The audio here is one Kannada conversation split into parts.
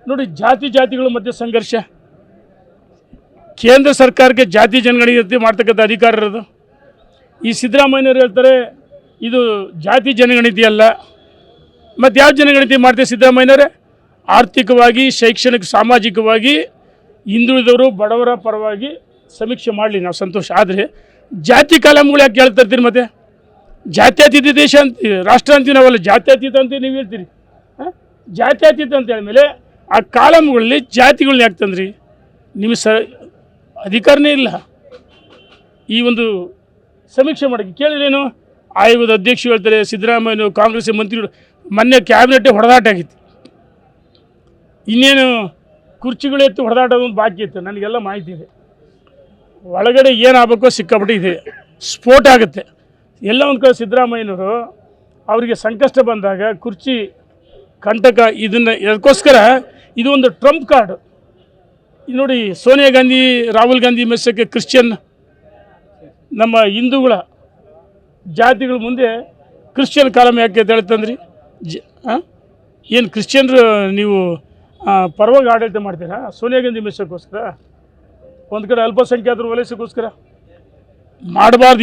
ನೋಡಿ, ಜಾತಿಗಳ ಮಧ್ಯೆ ಸಂಘರ್ಷ. ಕೇಂದ್ರ ಸರ್ಕಾರಕ್ಕೆ ಜಾತಿ ಜನಗಣತಿ ಮಾಡ್ತಕ್ಕಂಥ ಅಧಿಕಾರ ಇರೋದು. ಈ ಸಿದ್ದರಾಮಯ್ಯನವರು ಹೇಳ್ತಾರೆ ಇದು ಜಾತಿ ಜನಗಣತಿ ಅಲ್ಲ. ಮತ್ತು ಯಾವ ಜನಗಣತಿ ಮಾಡ್ತಾರೆ ಸಿದ್ದರಾಮಯ್ಯನವರೇ? ಆರ್ಥಿಕವಾಗಿ, ಶೈಕ್ಷಣಿಕ, ಸಾಮಾಜಿಕವಾಗಿ ಹಿಂದುಳಿದವರು, ಬಡವರ ಪರವಾಗಿ ಸಮೀಕ್ಷೆ ಮಾಡಲಿ, ನಾವು ಸಂತೋಷ. ಆದರೆ ಜಾತಿ ಕಾಲಮ್ಗಳು ಯಾಕೆ ಹೇಳ್ತಾ ಇರ್ತೀರಿ? ಮತ್ತು ಜಾತ್ಯತೀತ ದೇಶ ಅಂತ ರಾಷ್ಟ್ರ ಅಂತೀವಿ ನಾವಲ್ಲ, ಜಾತ್ಯತೀತ ಅಂತ ನೀವು ಹೇಳ್ತೀರಿ. ಜಾತ್ಯತೀತ ಅಂತ ಹೇಳಿದ್ಮೇಲೆ ಆ ಕಾಲಮ್ಗಳಲ್ಲಿ ಜಾತಿಗಳನ್ನ ಯಾಕೆ ತಂದ್ರಿ? ನಿಮಗೆ ಅಧಿಕಾರನೇ ಇಲ್ಲ ಈ ಒಂದು ಸಮೀಕ್ಷೆ ಮಾಡೋಕ್ಕೆ. ಕೇಳಿದ್ರೇನು? ಆಯೋಗದ ಅಧ್ಯಕ್ಷರು ಹೇಳ್ತಾರೆ ಸಿದ್ದರಾಮಯ್ಯ ಕಾಂಗ್ರೆಸ್ ಮಂತ್ರಿಗಳು ಮೊನ್ನೆ ಕ್ಯಾಬಿನೆಟ್ಟೇ ಹೊಡೆದಾಟ ಆಗಿತ್ತು. ಇನ್ನೇನು ಕುರ್ಚಿಗಳು ಎತ್ತು ಹೊಡೆದಾಟದೊಂದು ಬಾಕಿ ಇತ್ತು. ನನಗೆಲ್ಲ ಮಾಹಿತಿ ಇದೆ. ಒಳಗಡೆ ಏನಾಗಬೇಕೋ ಸಿಕ್ಕಾಪಟ್ಟೆ ಇದೆ, ಸ್ಫೋಟ ಆಗುತ್ತೆ. ಎಲ್ಲ ಒಂದು ಕಡೆ ಸಿದ್ದರಾಮಯ್ಯನವರು ಅವರಿಗೆ ಸಂಕಷ್ಟ ಬಂದಾಗ ಕುರ್ಚಿ ಕಂಟಕ ಇದನ್ನು ಅದಕ್ಕೋಸ್ಕರ ಇದು ಒಂದು ಟ್ರಂಪ್ ಕಾರ್ಡ್. ನೋಡಿ, ಸೋನಿಯಾ ಗಾಂಧಿ, ರಾಹುಲ್ ಗಾಂಧಿ ಮೆಸ್ಸಕ್ಕೆ ಕ್ರಿಶ್ಚಿಯನ್ ನಮ್ಮ ಹಿಂದೂಗಳ ಜಾತಿಗಳ ಮುಂದೆ ಕ್ರಿಶ್ಚಿಯನ್ ಕಾಲಮ್ ಯಾಕೆ ಅಂತ ಹೇಳ್ತಂದ್ರಿ? ಏನು ಕ್ರಿಶ್ಚಿಯನ್ರು ನೀವು ಪರವಾಗಿ ಆಡಳಿತ ಮಾಡ್ತೀರಾ ಸೋನಿಯಾ ಗಾಂಧಿ ಮೆಸ್ಸಕ್ಕೋಸ್ಕರ? ಒಂದು ಕಡೆ ಅಲ್ಪಸಂಖ್ಯಾತರು ವಲಸೆಗೋಸ್ಕರ ಮಾಡಬಾರ್ದು.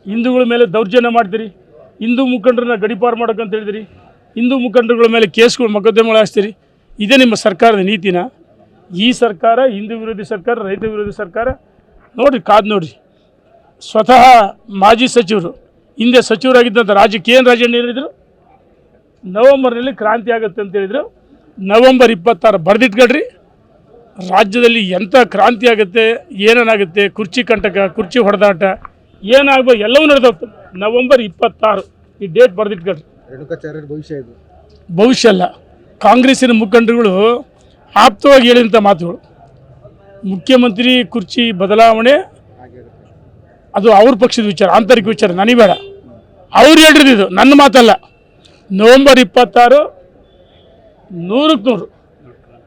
ಹಿಂದೂಗಳ ಮೇಲೆ ದೌರ್ಜನ್ಯ ಮಾಡ್ತೀರಿ. ಹಿಂದೂ ಮುಖಂಡರನ್ನ ಗಡಿಪಾರು ಮಾಡೋಕ್ಕಂತ ಹೇಳಿದಿರಿ. ಹಿಂದೂ ಮುಖಂಡರುಗಳ ಮೇಲೆ ಕೇಸ್ಗಳು, ಮೊಕದ್ದಮೆಗಳು ಹಾಕ್ತೀರಿ. ಇದೇ ನಿಮ್ಮ ಸರ್ಕಾರದ ನೀತಿನ? ಈ ಸರ್ಕಾರ ಹಿಂದೂ ವಿರೋಧಿ ಸರ್ಕಾರ, ರೈತ ವಿರೋಧಿ ಸರ್ಕಾರ. ನೋಡಿರಿ, ಕಾದು ನೋಡಿರಿ. ಸ್ವತಃ ಮಾಜಿ ಸಚಿವರು, ಹಿಂದೆ ಸಚಿವರಾಗಿದ್ದಂಥ ರಾಜ್ಯಕ್ಕೆ ಏನು ರಾಜಣ್ಣ ಹೇಳಿದರು? ನವೆಂಬರ್ನಲ್ಲಿ ಕ್ರಾಂತಿ ಆಗುತ್ತೆ ಅಂತ ಹೇಳಿದರು. ನವೆಂಬರ್ 26 ಬರೆದಿಟ್ಕೊಳ್ರಿ. ರಾಜ್ಯದಲ್ಲಿ ಎಂಥ ಕ್ರಾಂತಿ ಆಗುತ್ತೆ, ಏನೇನಾಗುತ್ತೆ, ಕುರ್ಚಿ ಕಂಟಕ, ಕುರ್ಚಿ ಹೊಡೆದಾಟ ಏನಾಗ್ಬೋದು ಎಲ್ಲವೂ ನಡೆದೋಗ್ತದೆ. ನವೆಂಬರ್ 26 ಈ ಡೇಟ್ ಬರೆದಿಟ್ಕೊಳ್ರಿ. ಭವಿಷ್ಯ ಅಲ್ಲ. ಕಾಂಗ್ರೆಸ್ಸಿನ ಮುಖಂಡರುಗಳು ಆಪ್ತವಾಗಿ ಹೇಳಿದಂಥ ಮಾತುಗಳು, ಮುಖ್ಯಮಂತ್ರಿ ಕುರ್ಚಿ ಬದಲಾವಣೆ ಅದು ಅವ್ರ ಪಕ್ಷದ ವಿಚಾರ, ಆಂತರಿಕ ವಿಚಾರ, ನನಗೆ ಬೇಡ. ಅವ್ರು ಹೇಳಿದ್ದು, ನನ್ನ ಮಾತಲ್ಲ. ನವೆಂಬರ್ 26 100ಕ್ಕೆ 100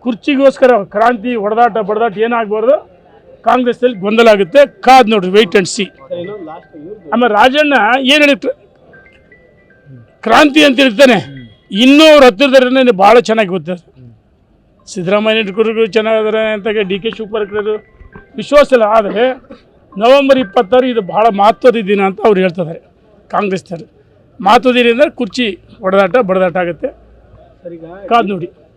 ಕುರ್ಚಿಗೋಸ್ಕರ ಕ್ರಾಂತಿ, ಹೊಡೆದಾಟ ಬಡದಾಟ ಏನಾಗಬಾರ್ದು. ಕಾಂಗ್ರೆಸ್ನಲ್ಲಿ ಗೊಂದಲ ಆಗುತ್ತೆ. ಕಾದು ನೋಡ್ರಿ, ವೆಯ್ಟ್ ಆ್ಯಂಡ್ ಸಿ. ಆಮೇಲೆ ರಾಜಣ್ಣ ಏನು ಹೇಳಿದ್ರು? ಕ್ರಾಂತಿ ಅಂತ ಹೇಳ್ತಾನೆ. ಇನ್ನೂ ಅವ್ರ ಹತ್ತಿರದವರೇ ಭಾಳ ಚೆನ್ನಾಗಿ ಗೊತ್ತದೆ. ಸಿದ್ದರಾಮಯ್ಯ ಇಟ್ಕೊಡ್ರು ಚೆನ್ನಾಗಿದ್ದಾರೆ ಅಂತ, ಡಿ ಕೆ ಶಿವಕುಮಾರ್ ವಿಶ್ವಾಸ ಇಲ್ಲ. ಆದರೆ ನವೆಂಬರ್ 26 ಇದು ಭಾಳ ಮಹತ್ವದ ದಿನ ಅಂತ ಅವ್ರು ಹೇಳ್ತಿದ್ದಾರೆ ಕಾಂಗ್ರೆಸ್ನವರು. ಮಹತ್ವದ ದಿನ ಅಂದರೆ ಕುರ್ಚಿ ಹೊಡೆದಾಟ ಬಡದಾಟ ಆಗುತ್ತೆ. ಕಾದು ನೋಡಿ.